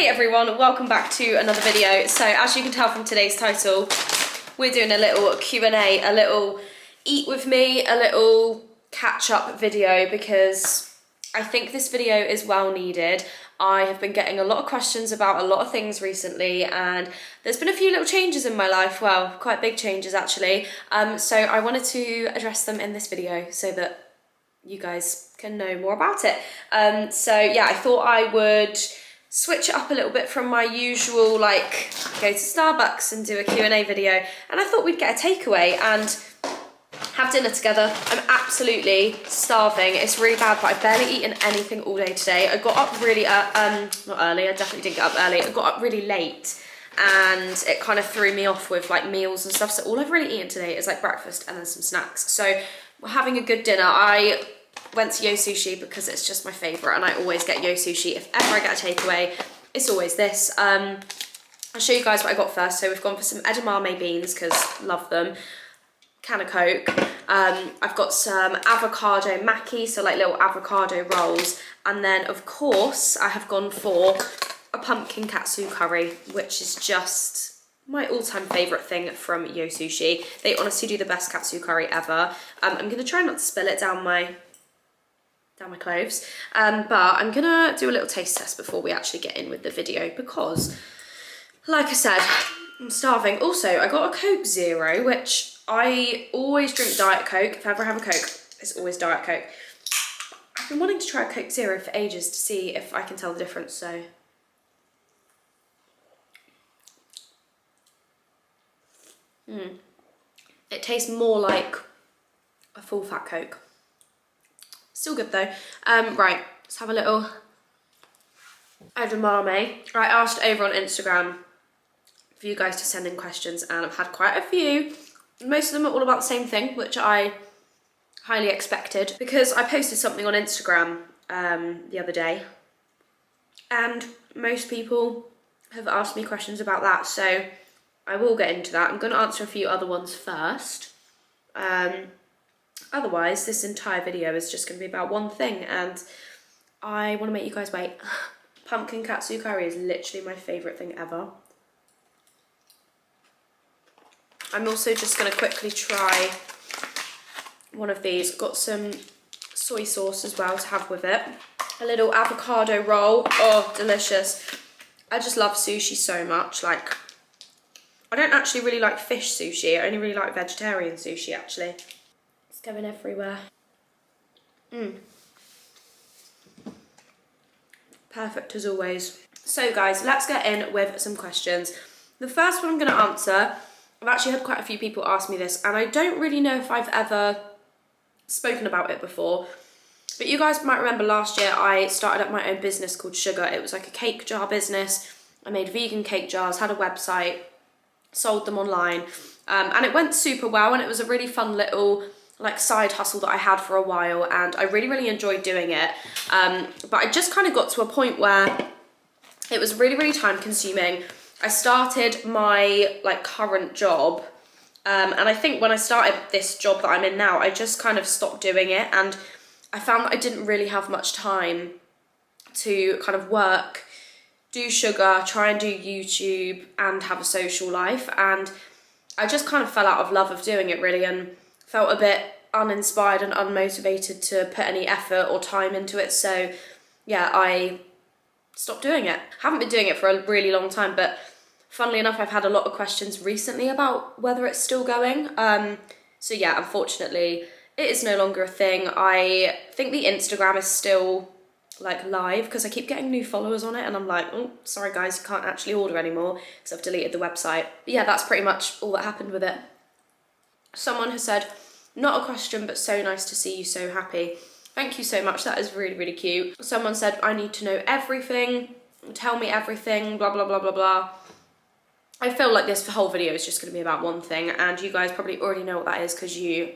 Hey everyone, welcome back to another video. So as you can tell from today's title, we're doing a little Q&A, a little eat with me, a little catch up video because I think this video is well needed. I have been getting a lot of questions about a lot of things recently and there's been a few little changes in my life, well, quite big changes actually. So I wanted to address them in this video so that you guys can know more about it. So yeah, I thought I would switch it up a little bit from my usual, like, go to Starbucks and do a Q&A video, and I thought we'd get a takeaway and have dinner together. I'm absolutely starving. It's really bad, but I've barely eaten anything all day today. I got up really, not early, I definitely didn't get up early. I got up really late and it kind of threw me off with like meals and stuff. So all I've really eaten today is like breakfast and then some snacks. So we're having a good dinner. I went to Yo Sushi because it's just my favourite and I always get Yo Sushi. If ever I get a takeaway, it's always this. I'll show you guys what I got first. So we've gone for some edamame beans because love them. Can of Coke. I've got some avocado maki, so like little avocado rolls. And then of course I have gone for a pumpkin katsu curry, which is just my all-time favourite thing from Yo Sushi. They honestly do the best katsu curry ever. I'm gonna try not to spill it down my clothes, but I'm gonna do a little taste test before we actually get in with the video because, like I said, I'm starving. Also, I got a Coke Zero, which I always drink Diet Coke. If I ever have a Coke, it's always Diet Coke. I've been wanting to try a Coke Zero for ages to see if I can tell the difference, so. It tastes more like a full fat Coke. Still good though. Right, let's have a little edamame. I asked over on Instagram for you guys to send in questions and I've had quite a few. Most of them are all about the same thing, which I highly expected because I posted something on Instagram the other day and most people have asked me questions about that, so I will get into that. I'm going to answer a few other ones first. Otherwise, this entire video is just going to be about one thing and I want to make you guys wait. Pumpkin katsu curry is literally my favourite thing ever. I'm also just going to quickly try one of these. Got some soy sauce as well to have with it. A little avocado roll. Oh, delicious. I just love sushi so much. Like, I don't actually really like fish sushi. I only really like vegetarian sushi actually. It's going everywhere. Perfect as always. So guys, let's get in with some questions. The first one I'm going to answer, I've actually had quite a few people ask me this and I don't really know if I've ever spoken about it before, but you guys might remember last year I started up my own business called Sugar. It was like a cake jar business. I made vegan cake jars, had a website, sold them online, and it went super well and it was a really fun little like side hustle that I had for a while and I really enjoyed doing it, but I just kind of got to a point where it was really time consuming. I started my like current job and I think when I started this job that I'm in now I just kind of stopped doing it and I found that I didn't really have much time to kind of work, do Sugar, try and do YouTube and have a social life, and I just kind of fell out of love of doing it really and felt a bit uninspired and unmotivated to put any effort or time into it. So yeah, I stopped doing it. Haven't been doing it for a really long time, but funnily enough I've had a lot of questions recently about whether it's still going. So yeah, unfortunately it is no longer a thing. I think the Instagram is still like live because I keep getting new followers on it and I'm like, oh sorry guys, you can't actually order anymore because I've deleted the website. But yeah, that's pretty much all that happened with it. Someone has said, not a question but so nice to see you so happy. Thank you so much, that is really cute. Someone said, I need to know everything, tell me everything, blah blah blah blah blah. I feel like this whole video is just going to be about one thing and you guys probably already know what that is because you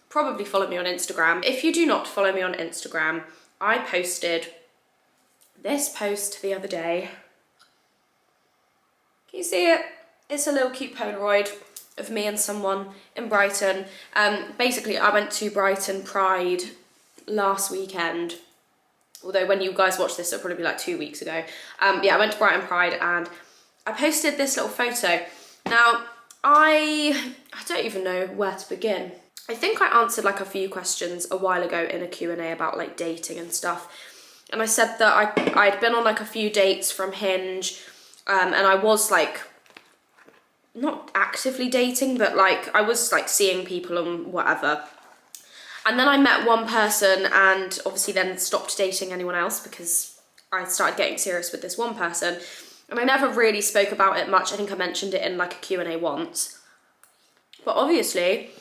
probably follow me on Instagram. If you do not follow me on Instagram, I posted this post the other day. Can you see it? It's a little cute Polaroid of me and someone in Brighton. Basically, I went to Brighton Pride last weekend Although when you guys watch this, it'll probably be like 2 weeks ago. Yeah, I went to Brighton Pride and I posted this little photo. Now, I don't even know where to begin. I think I answered like a few questions a while ago in a Q&A about like dating and stuff. And I said that I'd been on like a few dates from Hinge, and I was like, not actively dating, but like I was like seeing people and whatever. And then I met one person and obviously then stopped dating anyone else because I started getting serious with this one person. And I never really spoke about it much. I think I mentioned it in like a Q&A once. But obviously,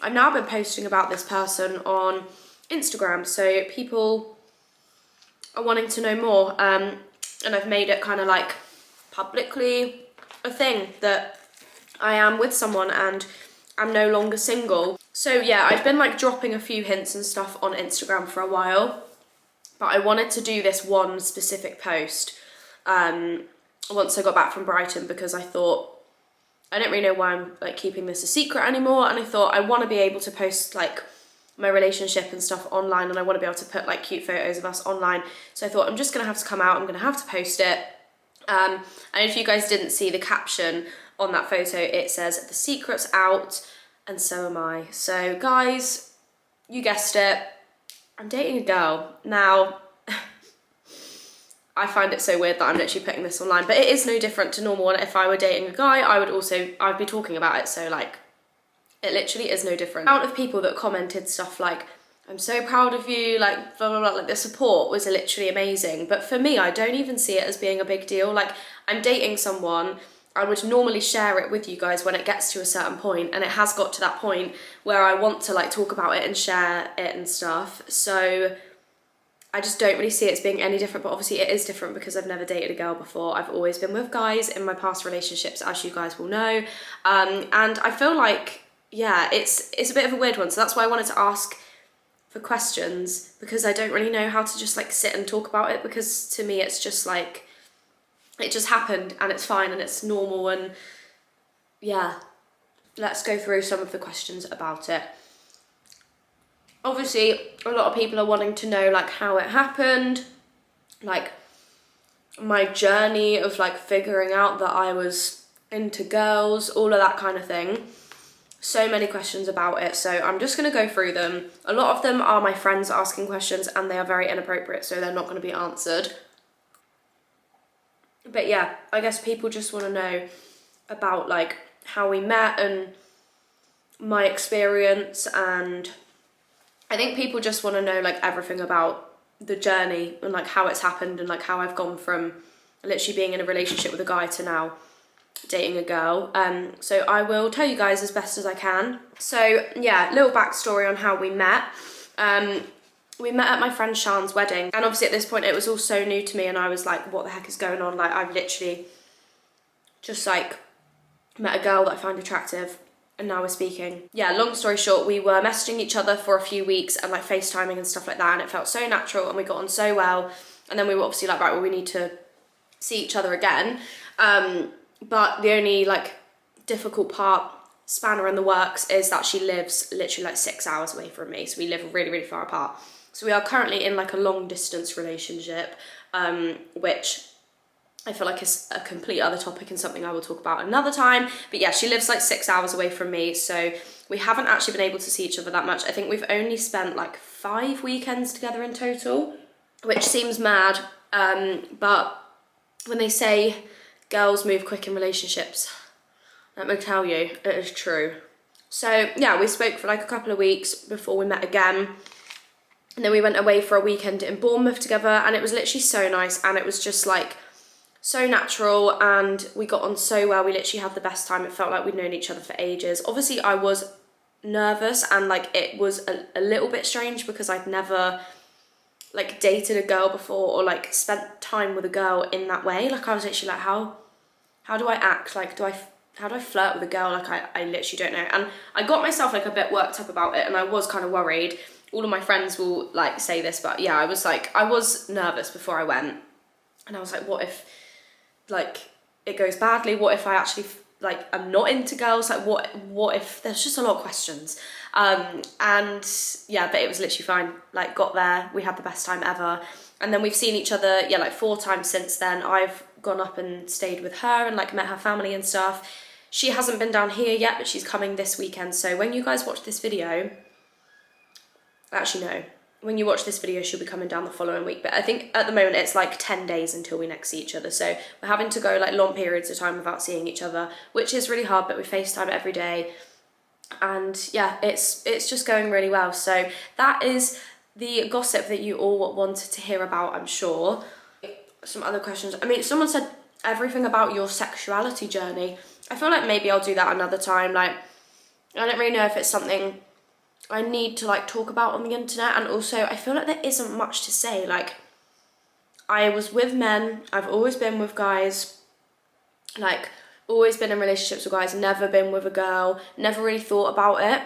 I've now been posting about this person on Instagram, so people are wanting to know more. And I've made it kind of like publicly a thing that I am with someone and I'm no longer single. So yeah, I've been like dropping a few hints and stuff on Instagram for a while, but I wanted to do this one specific post once I got back from Brighton, because I thought, I don't really know why I'm like keeping this a secret anymore, and I thought I want to be able to post like my relationship and stuff online, and I want to be able to put like cute photos of us online. So I thought I'm just gonna have to come out, I'm gonna have to post it. And if you guys didn't see the caption on that photo, it says, "The secret's out and so am I." So guys, you guessed it, I'm dating a girl. Now, I find it so weird that I'm literally putting this online, but it is no different to normal. And if I were dating a guy, I'd be talking about it. So like, it literally is no different. The amount of people that commented stuff like, "I'm so proud of you," like blah, blah, blah, like the support was literally amazing. But for me, I don't even see it as being a big deal. Like, I'm dating someone, I would normally share it with you guys when it gets to a certain point, and it has got to that point where I want to like talk about it and share it and stuff. So I just don't really see it as being any different, but obviously it is different because I've never dated a girl before. I've always been with guys in my past relationships, as you guys will know. And I feel like, yeah, it's a bit of a weird one. So that's why I wanted to ask for questions, because I don't really know how to just like sit and talk about it, because to me it's just like, it just happened and it's fine and it's normal. And yeah, let's go through some of the questions about it. Obviously, a lot of people are wanting to know like how it happened, like my journey of like figuring out that I was into girls, all of that kind of thing. So many questions about it, so I'm just going to go through them. A lot of them are my friends asking questions and they are very inappropriate, so they're not going to be answered. But yeah, I guess people just want to know about like how we met and my experience, and I think people just want to know like everything about the journey and like how it's happened and like how I've gone from literally being in a relationship with a guy to now dating a girl. So I will tell you guys as best as I can. So yeah, little backstory on how we met. We met at my friend Sean's wedding, and obviously at this point it was all so new to me and I was like, what the heck is going on? Like, I've literally just like met a girl that I find attractive and now we're speaking. Yeah, long story short, we were messaging each other for a few weeks and like FaceTiming and stuff like that, and it felt so natural and we got on so well. And then we were obviously like, right, well, we need to see each other again. But the only like difficult part, spanner in the works, is that she lives literally like 6 hours away from me. So we live really, really far apart. So we are currently in like a long distance relationship, which I feel like is a complete other topic and something I will talk about another time. But yeah, she lives like 6 hours away from me, so we haven't actually been able to see each other that much. I think we've only spent like 5 weekends together in total, which seems mad, but when they say girls move quick in relationships, let me tell you, it is true. So yeah, we spoke for like a couple of weeks before we met again. And then we went away for a weekend in Bournemouth together, and it was literally so nice, and it was just like so natural, and we got on so well. We literally had the best time. It felt like we'd known each other for ages. Obviously I was nervous and like it was a little bit strange because I'd never like dated a girl before or like spent time with a girl in that way. Like I was literally like, how do I act? Like how do I flirt with a girl? Like I literally don't know. And I got myself like a bit worked up about it, and I was kind of worried. All of my friends will like say this, but yeah, I was nervous before I went, and I was like, what if like it goes badly? What if I actually like I'm not into girls? Like what if there's just a lot of questions. And yeah, but it was literally fine. Like, got there, we had the best time ever. And then we've seen each other, yeah, like 4 times since then. I've gone up and stayed with her and like met her family and stuff. She hasn't been down here yet, but she's coming this weekend. So when you guys watch this video, actually no, when you watch this video, she'll be coming down the following week. But I think at the moment it's like 10 days until we next see each other. So we're having to go like long periods of time without seeing each other, which is really hard, but we FaceTime every day. And yeah, it's just going really well. So that is the gossip that you all wanted to hear about, I'm sure. Some other questions. I mean, someone said everything about your sexuality journey. I feel like maybe I'll do that another time. Like, I don't really know if it's something I need to like talk about on the internet. And also I feel like there isn't much to say. Like, I was with men, I've always been with guys, like always been in relationships with guys, never been with a girl, never really thought about it.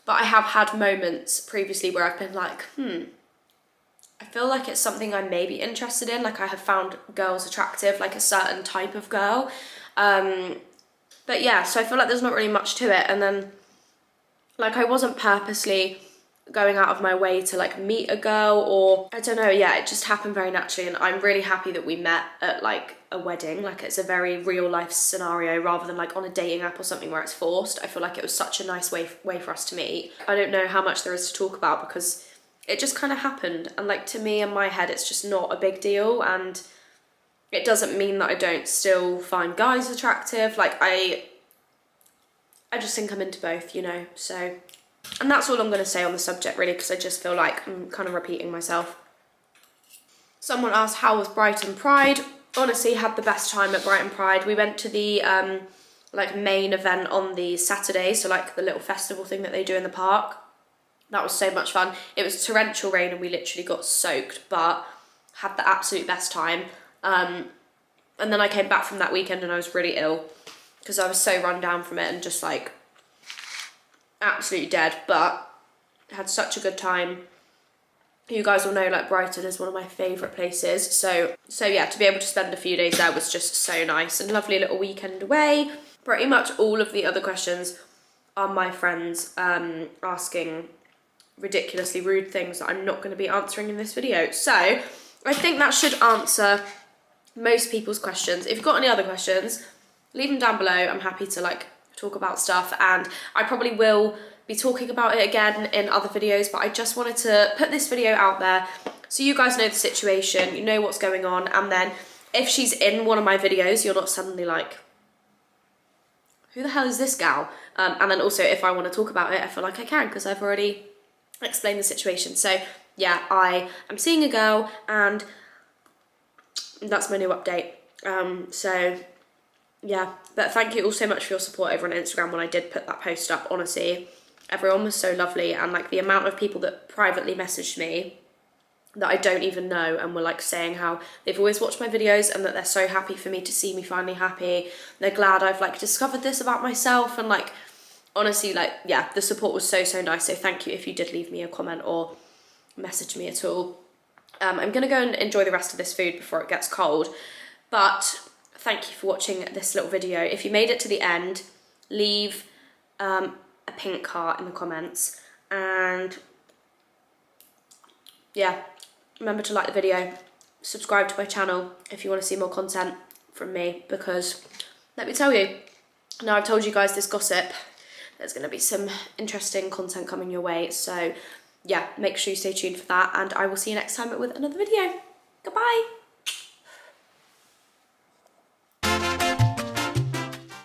But I have had moments previously where I've been like, I feel like it's something I may be interested in. Like, I have found girls attractive, like a certain type of girl. But yeah, so I feel like there's not really much to it. And then, like, I wasn't purposely going out of my way to like meet a girl, or I don't know, yeah, it just happened very naturally. And I'm really happy that we met at like a wedding. Like, it's a very real life scenario rather than like on a dating app or something where it's forced. I feel like it was such a nice way for us to meet. I don't know how much there is to talk about because it just kind of happened. And like, to me, in my head, it's just not a big deal. And it doesn't mean that I don't still find guys attractive. Like, I just think I'm into both, you know, so. And that's all I'm going to say on the subject, really, because I just feel like I'm kind of repeating myself. Someone asked, how was Brighton Pride? Honestly, had the best time at Brighton Pride. We went to the like main event on the Saturday, so like the little festival thing that they do in the park. That was so much fun. It was torrential rain and we literally got soaked, but had the absolute best time. And then I came back from that weekend and I was really ill because I was so run down from it and just like absolutely dead, but had such a good time. You guys will know like Brighton is one of my favourite places, so yeah, to be able to spend a few days there was just so nice and lovely little weekend away. Pretty much all of the other questions are my friends asking ridiculously rude things that I'm not going to be answering in this video. So I think that should answer most people's questions. If you've got any other questions, leave them down below. I'm happy to like talk about stuff, and I probably will be talking about it again in other videos, but I just wanted to put this video out there so you guys know the situation, you know what's going on, and then if she's in one of my videos, you're not suddenly like, who the hell is this gal? And then also, if I want to talk about it, I feel like I can because I've already explained the situation. So yeah, I am seeing a girl and that's my new update. So yeah, but thank you all so much for your support over on Instagram when I did put that post up. Honestly, everyone was so lovely, and like the amount of people that privately messaged me that I don't even know and were like saying how they've always watched my videos and that they're so happy for me to see me finally happy. They're glad I've like discovered this about myself, and like honestly, like yeah, the support was so nice. So thank you if you did leave me a comment or message me at all. I'm gonna go and enjoy the rest of this food before it gets cold, but thank you for watching this little video. If you made it to the end, leave a pink heart in the comments, and yeah, remember to like the video, subscribe to my channel if you want to see more content from me, because let me tell you, now I've told you guys this gossip, there's going to be some interesting content coming your way. So yeah, make sure you stay tuned for that, and I will see you next time with another video. Goodbye.